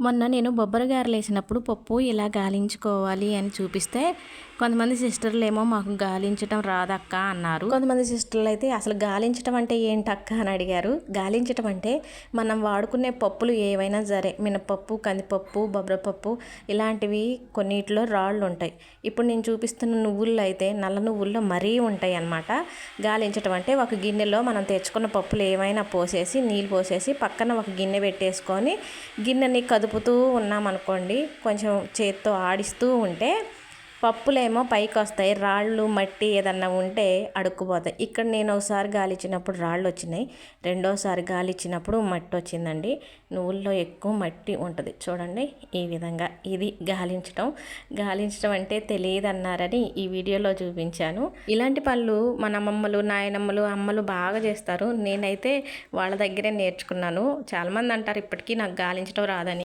మొన్న నేను బొబ్బర గారెలు వేసినప్పుడు పప్పు ఇలా గాలించుకోవాలి అని చూపిస్తే కొంతమంది సిస్టర్లు ఏమో మాకు గాలించటం రాదక్క అన్నారు. కొంతమంది సిస్టర్లు అయితే అసలు గాలించటం అంటే ఏంటక్క అని అడిగారు. గాలించటం అంటే మనం వాడుకునే పప్పులు ఏవైనా సరే, మినపప్పు, కందిపప్పు, బొబ్బరపప్పు ఇలాంటివి కొన్నిటిలో రాళ్ళు ఉంటాయి. ఇప్పుడు నేను చూపిస్తున్న నువ్వుల్లో అయితే నల్ల నువ్వుల్లో మరీ ఉంటాయి అన్నమాట. గాలించటం అంటే ఒక గిన్నెలో మనం తెచ్చుకున్న పప్పులు ఏమైనా పోసేసి నీళ్ళు పోసేసి పక్కన ఒక గిన్నె పెట్టేసుకొని గిన్నెని కదుపుతూ ఉన్నామనుకోండి, కొంచెం చేత్తో ఆడిస్తూ ఉంటే పప్పులేమో పైకి వస్తాయి, రాళ్ళు మట్టి ఏదన్నా ఉంటే అడుక్కుపోతాయి. ఇక్కడ నేను ఒకసారి గాలిచ్చినప్పుడు రాళ్ళు వచ్చినాయి, రెండోసారి గాలిచ్చినప్పుడు మట్టి వచ్చిందండి. నువ్వుల్లో ఎక్కువ మట్టి ఉంటుంది చూడండి. ఈ విధంగా ఇది గాలించడం అంటే తెలియదన్నారని ఈ వీడియోలో చూపించాను. ఇలాంటి పనులు మన అమ్మమ్మలు, నాయనమ్మలు, అమ్మలు బాగా చేస్తారు. నేనైతే వాళ్ళ దగ్గరే నేర్చుకున్నాను. చాలామంది అంటారు ఇప్పటికీ నాకు గాలించడం రాదని.